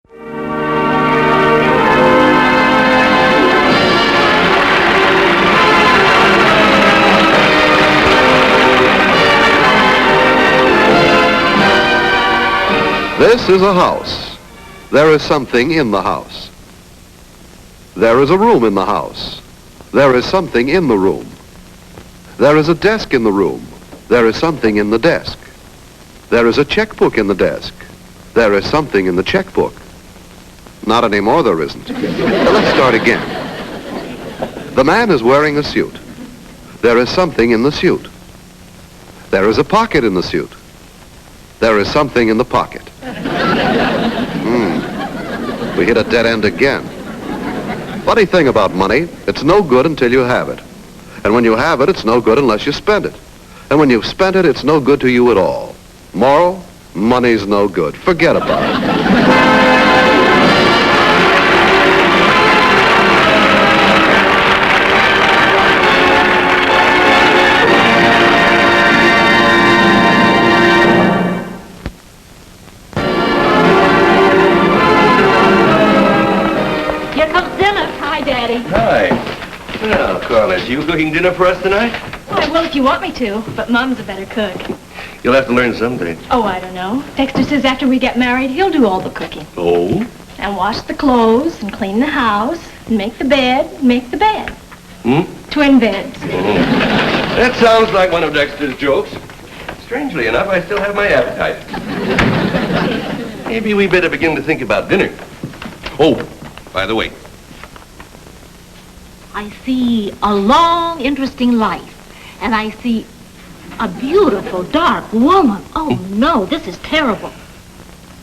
This is a house. There is something in the house. There is a room in the house. There is something in the room. There is a desk in the room. There is something in the desk. There is a checkbook in the desk. There is something in the checkbook. Not anymore, there isn't. Let's start again. The man is wearing a suit. There is something in the suit. There is a pocket in the suit. There is something in the pocket. We hit a dead end again. Funny thing about money, it's no good until you have it. And when you have it, it's no good unless you spend it. And when you've spent it, it's no good to you at all. Moral, money's no good. Forget about it. Hi. Well, Corliss, you cooking dinner for us tonight? Well, I will if you want me to, but Mom's a better cook. You'll have to learn someday. Oh, I don't know. Dexter says after we get married, he'll do all the cooking. Oh? And wash the clothes, and clean the house, and make the bed, Twin beds. That sounds like one of Dexter's jokes. Strangely enough, I still have my appetite. Maybe we better begin to think about dinner. Oh, by the way, I see a long, interesting life, and I see a beautiful, dark woman. Oh, no, this is terrible.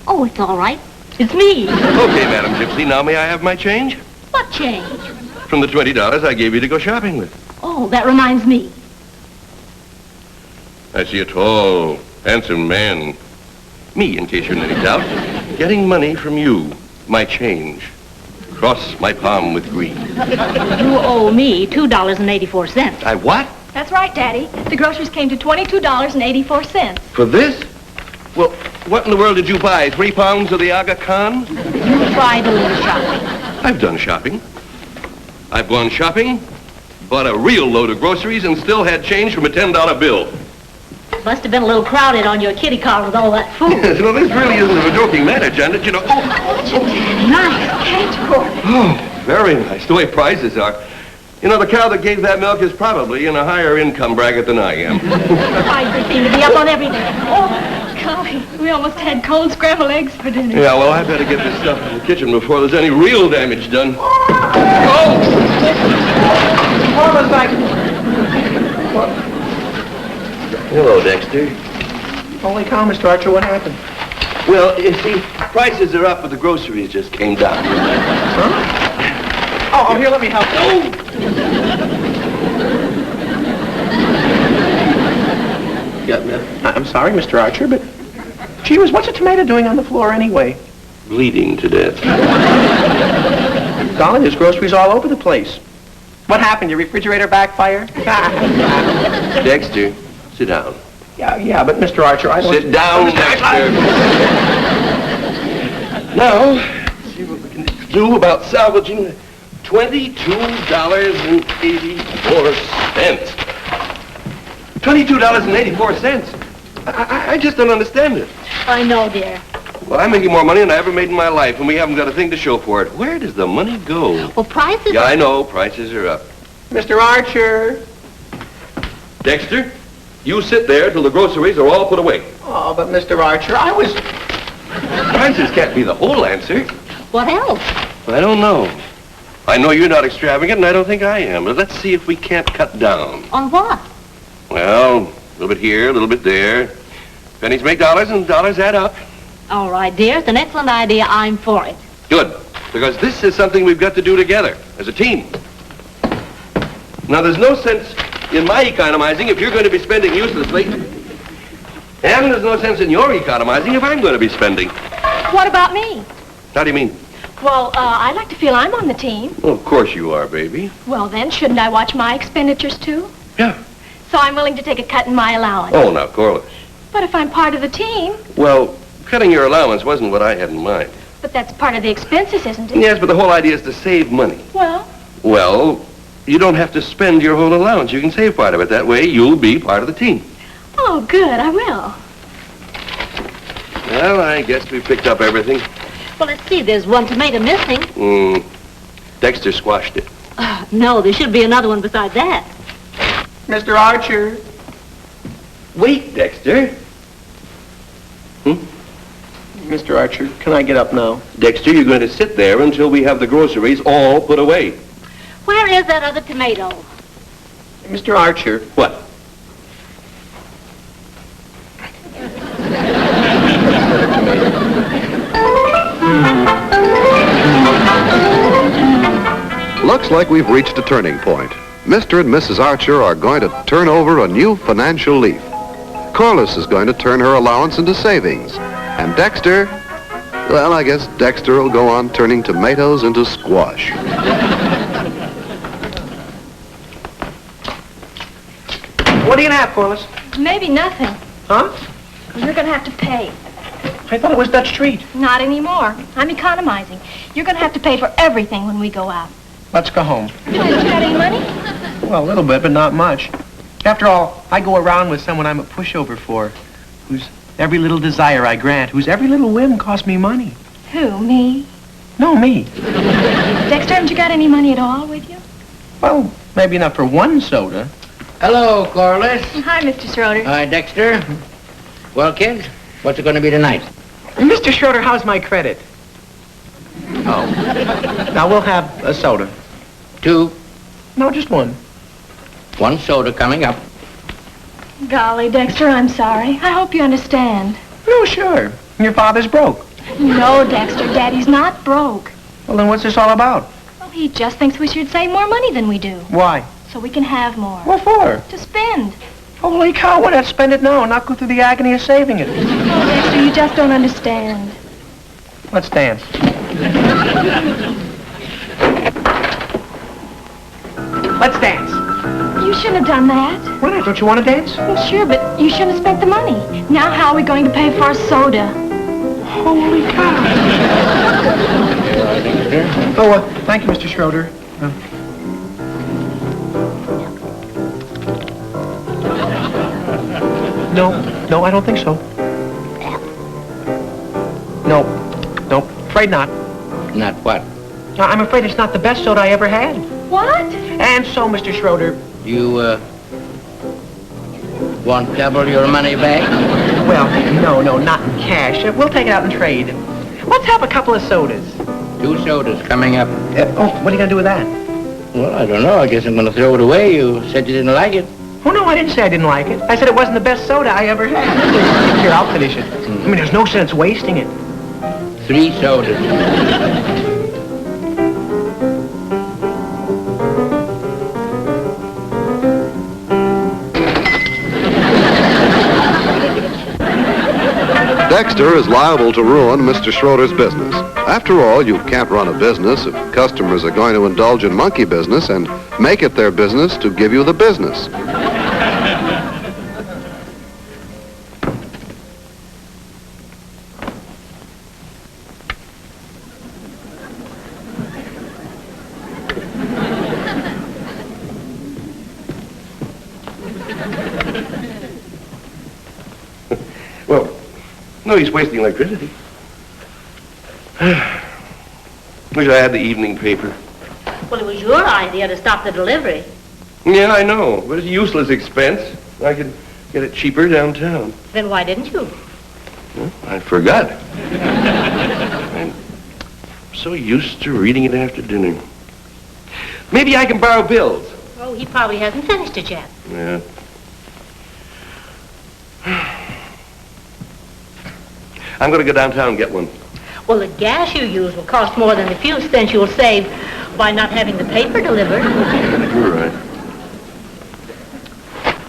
Oh, it's all right. It's me. Okay, Madam Gypsy, now may I have my change? What change? From the $20 I gave you to go shopping with. Oh, that reminds me. I see a tall, handsome man. Me, in case you're in any doubt. Getting money from you, my change. Cross my palm with green. You owe me $2.84. I what? That's right, Daddy. The groceries came to $22.84. For this? Well, what in the world did you buy? 3 pounds of the Aga Khan? You tried a little shopping. I've done shopping. I've gone shopping, bought a real load of groceries, and still had change from a $10 bill. Must have been a little crowded on your kitty car with all that food. Yes, well, this really isn't a joking matter, Janet. You know. Nice catch, Corliss. Oh, very nice. The way prices are. You know, the cow that gave that milk is probably in a higher income bracket than I am. I seem to be up on everything. Oh, golly, we almost had cold scrambled eggs for dinner. Yeah, well, I better get this stuff in the kitchen before there's any real damage done. Oh! Corliss, What? Hello, Dexter. Holy cow, Mr. Archer, what happened? Well, you see, prices are up, but the groceries just came down. Huh? Oh, here, let me help you. Yeah, I'm sorry, Mr. Archer, but gee whiz, what's a tomato doing on the floor anyway? Bleeding to death. Golly, there's groceries all over the place. What happened? Your refrigerator backfired? Dexter, sit down. Yeah, but Mr. Archer, I don't... Sit down, Dexter. Now, see what we can do about salvaging $22.84. $22.84. I just don't understand it. I know, dear. Well, I'm making more money than I ever made in my life, and we haven't got a thing to show for it. Where does the money go? Well, prices... Yeah, I know. Prices are up. Mr. Archer. Dexter, you sit there till the groceries are all put away. Oh, but Mr. Archer, I was... Prices can't be the whole answer. What else? I don't know. I know you're not extravagant, and I don't think I am. But let's see if we can't cut down. On what? Well, a little bit here, a little bit there. Pennies make dollars, and dollars add up. All right, dear. It's an excellent idea. I'm for it. Good. Because this is something we've got to do together, as a team. Now, there's no sense in my economizing if you're going to be spending uselessly. And there's no sense in your economizing if I'm going to be spending. What about me? How do you mean? Well, I like to feel I'm on the team. Well, of course you are, baby. Well, then, shouldn't I watch my expenditures, too? Yeah. So I'm willing to take a cut in my allowance. Oh, now, Corliss. But if I'm part of the team... Well, cutting your allowance wasn't what I had in mind. But that's part of the expenses, isn't it? Yes, but the whole idea is to save money. Well, Well, you don't have to spend your whole allowance. You can save part of it. That way, you'll be part of the team. oh, good, I will. Well, I guess we picked up everything. Well, let's see. There's one tomato missing. Dexter squashed it. No, there should be another one beside that. Mr. Archer. Wait, Dexter. Mr. Archer, can I get up now? Dexter, you're going to sit there until we have the groceries all put away. Where is that other tomato? Mr. Archer. What? Looks like we've reached a turning point. Mr. and Mrs. Archer are going to turn over a new financial leaf. Corliss is going to turn her allowance into savings. And Dexter, well, I guess Dexter will go on turning tomatoes into squash. What are you gonna have, Corliss? Maybe nothing. Huh? You're going to have to pay. I thought it was Dutch Street. Not anymore. I'm economizing. You're going to have to pay for everything when we go out. Let's go home. Why, you got any money? Well, a little bit, but not much. After all, I go around with someone I'm a pushover for, whose every little desire I grant, whose every little whim costs me money. Who, me? No, me. Dexter, haven't you got any money at all with you? Well, maybe enough for one soda. Hello, Corliss. Hi, Mr. Schroeder. Hi, Dexter. Well, kids, what's it going to be tonight? Mr. Schroeder, how's my credit? Oh. Now, we'll have a soda. 2, No, just one. 1 soda coming up. Golly, Dexter, I'm sorry. I hope you understand. No, sure. Your father's broke. No, Dexter, Daddy's not broke. Well, then what's this all about? Well, he just thinks we should save more money than we do, Why? so we can have more. What for? To spend. Holy cow, why not spend it now and not go through the agony of saving it? Oh, Dexter, you just don't understand. Let's dance. Let's dance. You shouldn't have done that. Why not? Don't you want to dance? Well, sure, but you shouldn't have spent the money. Now how are we going to pay for our soda? Holy cow. Oh, thank you, Mr. Schroeder. No, I don't think so. No, afraid not. Not what? I'm afraid it's not the best soda I ever had. What? And so, Mr. Schroeder, You, want double your money back? well, no, not in cash. We'll take it out in trade. Let's have a couple of sodas. 2 sodas coming up. What are you going to do with that? Well, I don't know. I guess I'm going to throw it away. You said you didn't like it. Oh, no, I didn't say I didn't like it. I said it wasn't the best soda I ever had. Here, I'll finish it. I mean, there's no sense wasting it. 3 sodas. Dexter is liable to ruin Mr. Schroeder's business. After all, you can't run a business if customers are going to indulge in monkey business and make it their business to give you the business. Well, no use wasting electricity. Wish I had the evening paper. Well, it was your idea to stop the delivery. Yeah, I know, but it's a useless expense. I could get it cheaper downtown. Then why didn't you? Well, I forgot. I'm so used to reading it after dinner. Maybe I can borrow Bill's. Oh, he probably hasn't finished it yet. Yeah. I'm going to go downtown and get one. Well, the gas you use will cost more than the few cents you'll save by not having the paper delivered. You're right.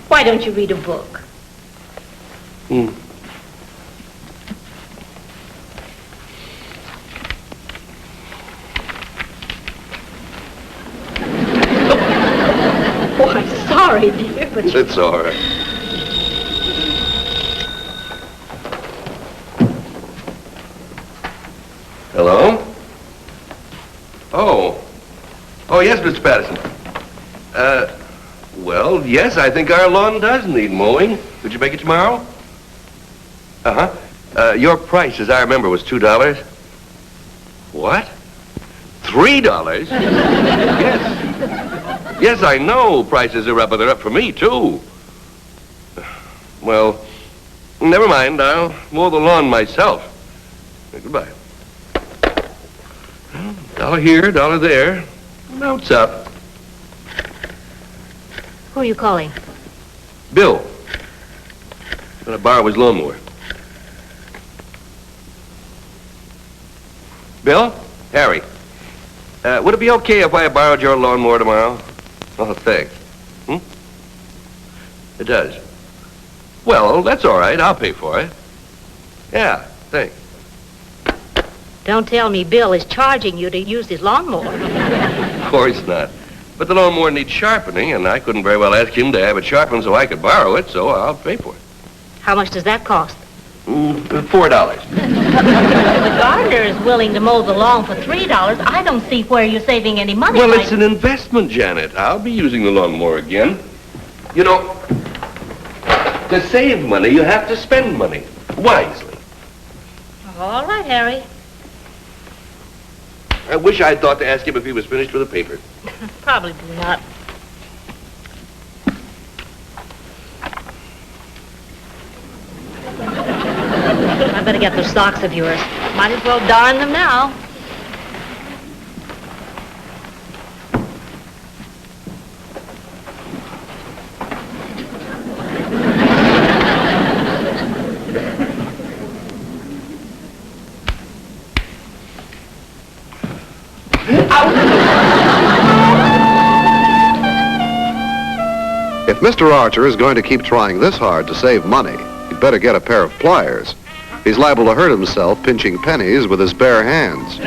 Why don't you read a book? Oh, I'm sorry, dear, but It's all right. Hello? Oh, yes, Mr. Patterson. Well, yes, I think our lawn does need mowing. Could you make it tomorrow? Uh-huh. Your price, as I remember, was $2. What? $3? Yes. Yes, I know prices are up, but they're up for me, too. Well, never mind. I'll mow the lawn myself. Goodbye. $1 here, $1 there. Now it's up. Who are you calling? Bill. Gonna borrow his lawnmower. Bill? Harry. Would it be okay if I borrowed your lawnmower tomorrow? Oh, thanks. It does. Well, that's all right. I'll pay for it. Yeah, thanks. Don't tell me Bill is charging you to use his lawnmower. Of course not. But the lawnmower needs sharpening, and I couldn't very well ask him to have it sharpened so I could borrow it, so I'll pay for it. How much does that cost? $4. The gardener is willing to mow the lawn for $3. I don't see where you're saving any money. Well, it's an investment, Janet. I'll be using the lawnmower again. You know, to save money, you have to spend money wisely. All right, Harry. I wish I'd thought to ask him if he was finished with the paper. Probably do not. I better get those socks of yours. Might as well darn them now. If Mr. Archer is going to keep trying this hard to save money, he'd better get a pair of pliers. He's liable to hurt himself pinching pennies with his bare hands.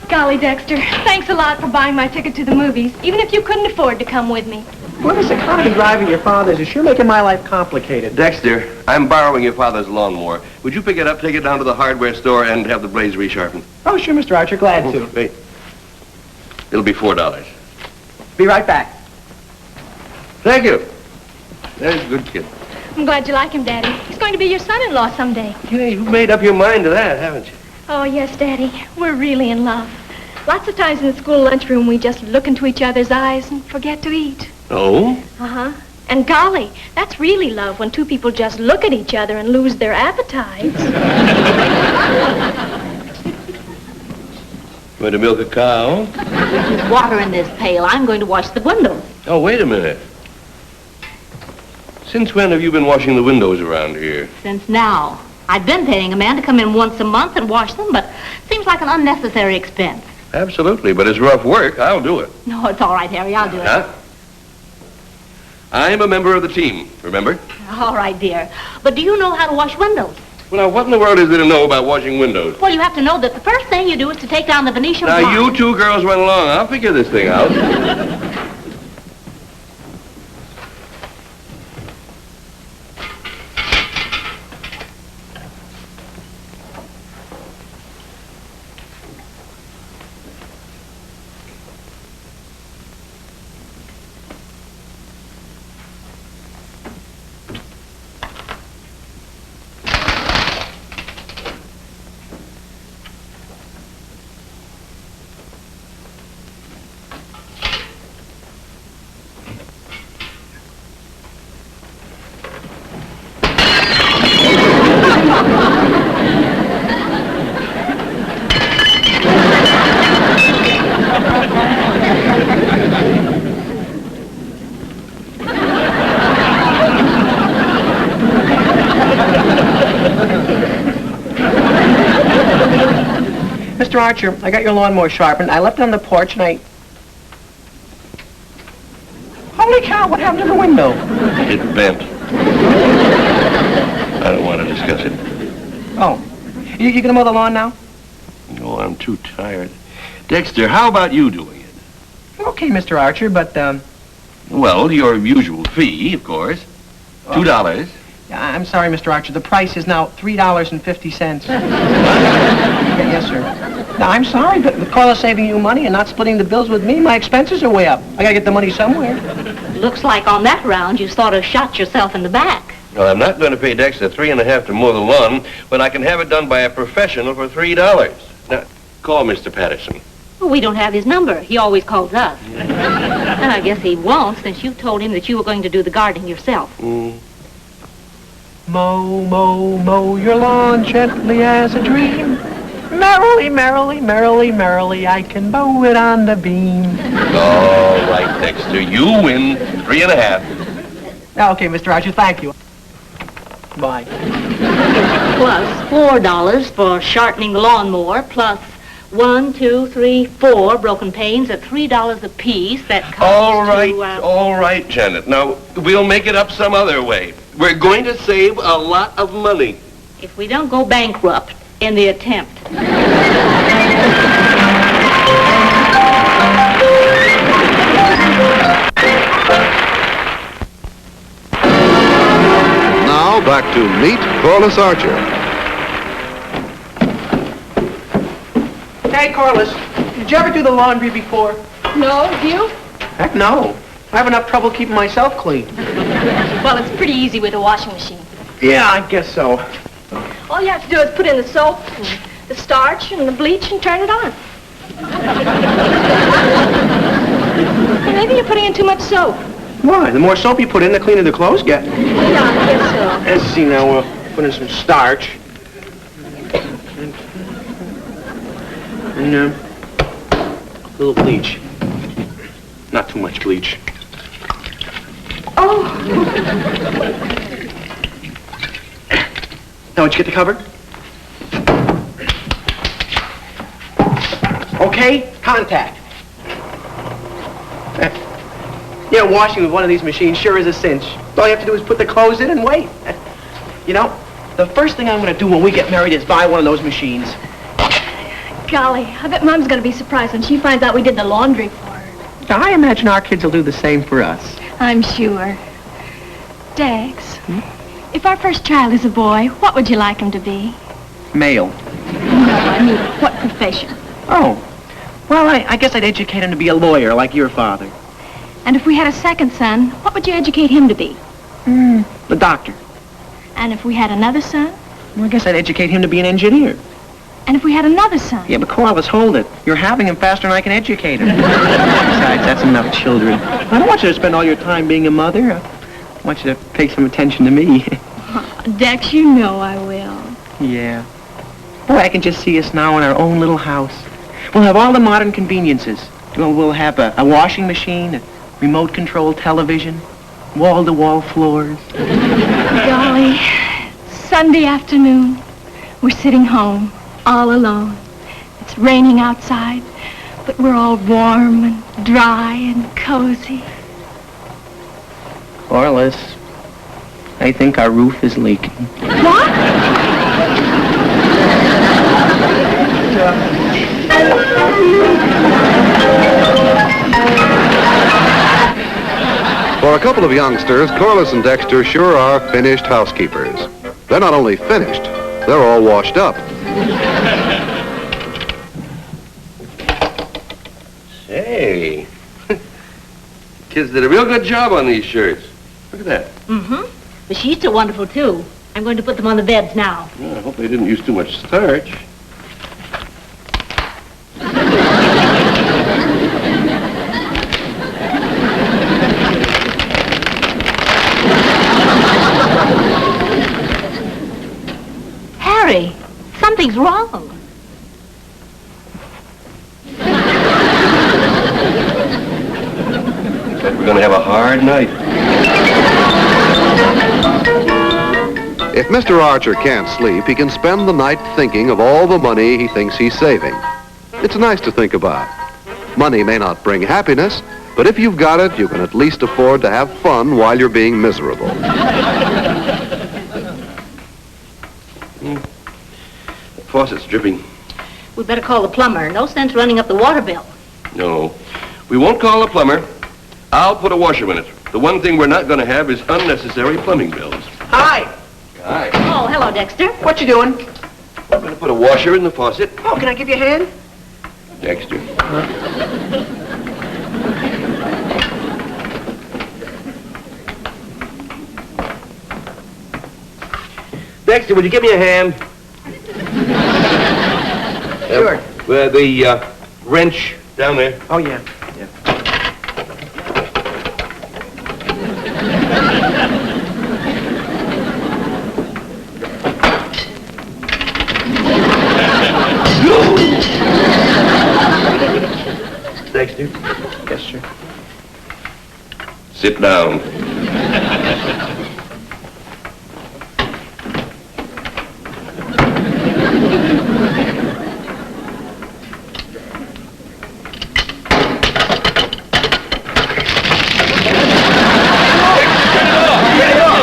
Golly, Dexter, thanks a lot for buying my ticket to the movies, even if you couldn't afford to come with me. Well, this economy driving your father's is sure making my life complicated. Dexter, I'm borrowing your father's lawnmower. Would you pick it up, take it down to the hardware store, and have the blades resharpened? Oh, sure, Mr. Archer, glad to. Wait. It'll be $4. Be right back. Thank you. There's a good kid. I'm glad you like him, Daddy. He's going to be your son-in-law someday. Yeah, you've made up your mind to that, haven't you? Oh, yes, Daddy. We're really in love. Lots of times in the school lunchroom, we just look into each other's eyes and forget to eat. Oh? Uh-huh. And golly, that's really love when two people just look at each other and lose their appetites. Going to milk a cow? There's water in this pail. I'm going to wash the windows. Oh, wait a minute. Since when have you been washing the windows around here? Since now. I've been paying a man to come in once a month and wash them, but seems like an unnecessary expense. Absolutely, but it's rough work. I'll do it. No, it's all right, Harry. I'll do it. Huh? I'm a member of the team, remember? All right, dear. But do you know how to wash windows? Well, now, what in the world is there to know about washing windows? Well, you have to know that the first thing you do is to take down the Venetian Now, blinds. you two girls run along. I'll figure this thing out. Mr. Archer, I got your lawnmower sharpened. I left it on the porch and I... Holy cow, what happened to the window? It bent. I don't want to discuss it. Oh. You gonna mow the lawn now? No, I'm too tired. Dexter, how about you doing it? Okay, Mr. Archer, but, Well, your usual fee, of course. $2. I'm sorry, Mr. Archer. The price is now $3.50. Yes, sir. Now, I'm sorry, but with Corliss saving you money and not splitting the bills with me, my expenses are way up. I gotta get the money somewhere. Looks like on that round you sort of shot yourself in the back. Well, I'm not going to pay Dexter $3.50 to mow the lawn when I can have it done by a professional for $3. Now, call Mr. Patterson. Well, we don't have his number. He always calls us. And I guess he won't, since you told him that you were going to do the gardening yourself. Mow, mow, mow your lawn gently as a dream. Merrily, merrily, merrily, merrily, I can mow it on the beam. All right, Dexter, you win $3.50. Okay, Mr. Archer, thank you. Bye. Plus $4 for sharpening the lawnmower, plus 1, 2, 3, 4 broken panes at $3 apiece. That comes all right, Janet. Now, we'll make it up some other way. We're going to save a lot of money. If we don't go bankrupt in the attempt. Now back to meet Corliss Archer. Hey, Corliss, did you ever do the laundry before? No, you? Heck no. I have enough trouble keeping myself clean. Well, it's pretty easy with a washing machine. Yeah, I guess so. All you have to do is put in the soap and the starch and the bleach and turn it on. Well, maybe you're putting in too much soap. Why? The more soap you put in, the cleaner the clothes get. Yeah, I guess so. Let's see now, we'll put in some starch. And a little bleach. Not too much bleach. Oh. Now, did you get the cover? Okay, contact. You know, washing with one of these machines sure is a cinch. All you have to do is put the clothes in and wait. You know, the first thing I'm going to do when we get married is buy one of those machines. Golly, I bet Mom's going to be surprised when she finds out we did the laundry for her. Now, I imagine our kids will do the same for us. I'm sure. Dax, if our first child is a boy, what would you like him to be? Male. No, I mean, what profession? Oh. Well, I guess I'd educate him to be a lawyer like your father. And if we had a second son, what would you educate him to be? The doctor. And if we had another son? Well, I guess I'd educate him to be an engineer. And if we had another son? Yeah, but Corliss, hold it. You're having him faster than I can educate him. Besides, that's enough children. I don't want you to spend all your time being a mother. I want you to pay some attention to me. Dex, you know I will. Yeah. Boy, I can just see us now in our own little house. We'll have all the modern conveniences. We'll have a washing machine, a remote-controlled television, wall-to-wall floors. Golly, Sunday afternoon. We're sitting home, all alone. It's raining outside, but we're all warm and dry and cozy. Corliss, I think our roof is leaking. What? For a couple of youngsters, Corliss and Dexter sure are finished housekeepers. They're not only finished, they're all washed up. Hey. Kids did a real good job on these shirts. Look at that. Mm-hmm. The sheets are wonderful, too. I'm going to put them on the beds now. Well, I hope they didn't use too much starch. Harry, something's wrong. We're going to have a hard night. If Mr. Archer can't sleep, he can spend the night thinking of all the money he thinks he's saving. It's nice to think about. Money may not bring happiness, but if you've got it, you can at least afford to have fun while you're being miserable. The faucet's dripping. We better call the plumber. No sense running up the water bill. No, we won't call the plumber. I'll put a washer in it. The one thing we're not going to have is unnecessary plumbing bills. Hi. Dexter. What you doing? I'm going to put a washer in the faucet. Oh, can I give you a hand? Dexter. Dexter, would you give me a hand? Sure. The wrench down there. Oh, yeah. Dexter, Yes, sir. sit down.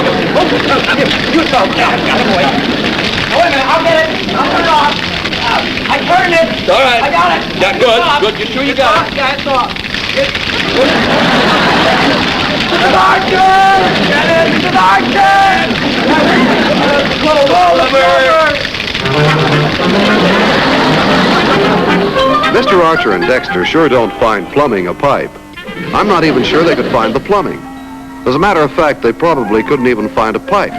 You talk. I've got it, boy. Wait a minute, I'll get it. I'll turn it off. I turned it. All right. I got it. Yeah, good. Good. You sure you got it? Yeah, it's off. Mrs. Archer! Get it, Mrs. Archer! Mr. Archer and Dexter sure don't find plumbing a pipe. I'm not even sure they could find the plumbing. As a matter of fact, they probably couldn't even find a pipe.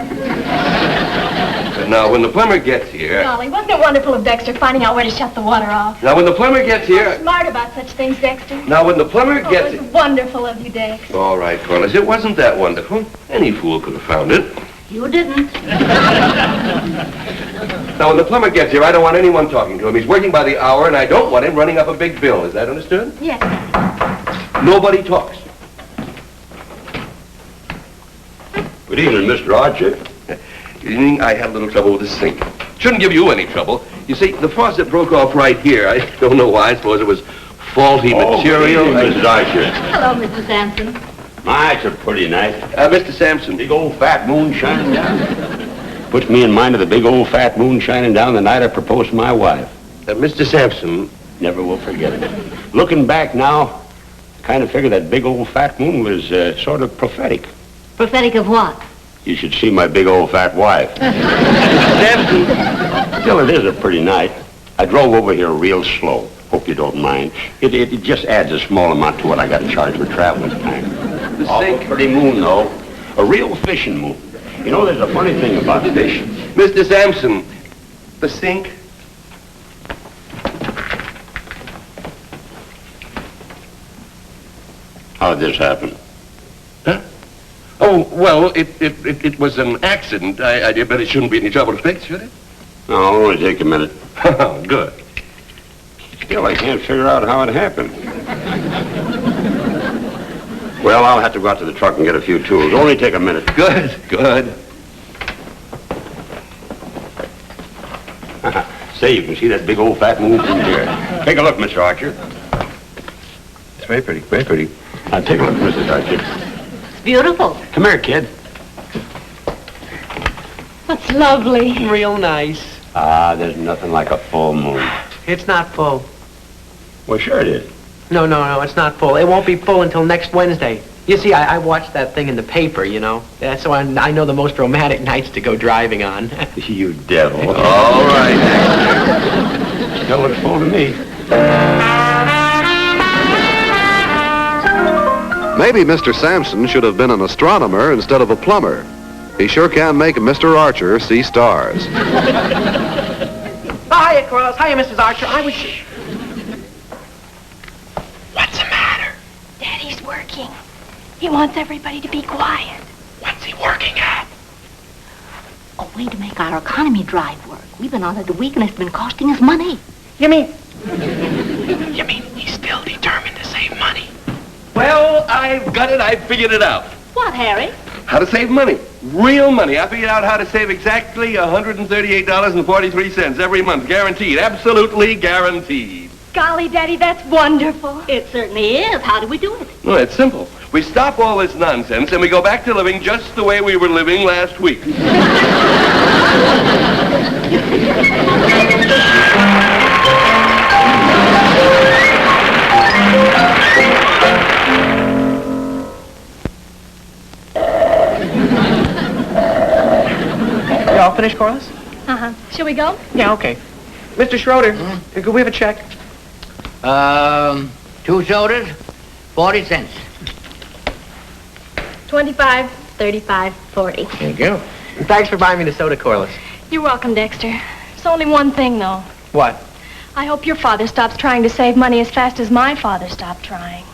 Now, when the plumber gets here... Golly, wasn't it wonderful of Dexter finding out where to shut the water off? Now, when the plumber gets You're here... smart about such things, Dexter. Now, when the plumber Oh, gets it it... was wonderful of you, Dex. All right, Corliss, it wasn't that wonderful. Any fool could have found it. You didn't. Now, when the plumber gets here, I don't want anyone talking to him. He's working by the hour, and I don't want him running up a big bill. Is that understood? Yes. Nobody talks. Good evening, Mr. Archer. Good evening. I had a little trouble with the sink. Shouldn't give you any trouble. You see, the faucet broke off right here. I don't know why. I suppose it was faulty material. Good evening, Mrs. Archer. Hello, Mr. Sampson. My, it's a pretty night. Mr. Sampson. Big old fat moon shining down. Puts me in mind of the big old fat moon shining down the night I proposed to my wife. Mr. Sampson. Never will forget it. Looking back now, I kind of figure that big old fat moon was sort of prophetic. Prophetic of what? You should see my big old fat wife. Sampson. Still, it is a pretty night. I drove over here real slow. Hope you don't mind. It just adds a small amount to what I got to charge for traveling time. The Awful sink. pretty moon, though. A real fishing moon. You know, there's a funny thing about fish. Mr. Sampson. The sink. How'd this happen? Huh? Oh, well, it was an accident. I bet it shouldn't be any trouble to fix, should it? No, it'll only take a minute. Oh, good. Still, I can't figure out how it happened. Well, I'll have to go out to the truck and get a few tools. It'll only take a minute. Good, good. Say, you can see that big old fat moon from here. Take a look, Mr. Archer. It's very pretty, very pretty. Now, take a look, Mrs. Archer. It's beautiful. Come here, kid. That's lovely. Real nice. Ah, there's nothing like a full moon. It's not full. Well, sure it is. No, it's not full. It won't be full until next Wednesday. You see, I watched that thing in the paper, you know. So I know the most romantic nights to go driving on. You devil. All right. Still looks full to me. Maybe Mr. Sampson should have been an astronomer instead of a plumber. He sure can make Mr. Archer see stars. Hiya, Corliss. Hiya, Mrs. Archer. I was... What's the matter? Daddy's working. He wants everybody to be quiet. What's he working at? A way to make our economy drive work. We've been on it a week and it's been costing us money. You mean he's still determined to save money? Well, I've got it. I figured it out. What, Harry? How to save money. Real money. I figured out how to save exactly $138.43 every month. Guaranteed. Absolutely guaranteed. Golly, Daddy, that's wonderful. It certainly is. How do we do it? Well, it's simple. We stop all this nonsense and we go back to living just the way we were living last week. You all finished, Corliss? Uh-huh. Shall we go? Yeah, okay. Mr. Schroeder, could we have a check? 2 sodas, 40 cents. 25, 35, 40. Thank you. And thanks for buying me the soda, Corliss. You're welcome, Dexter. It's only one thing, though. What? I hope your father stops trying to save money as fast as my father stopped trying.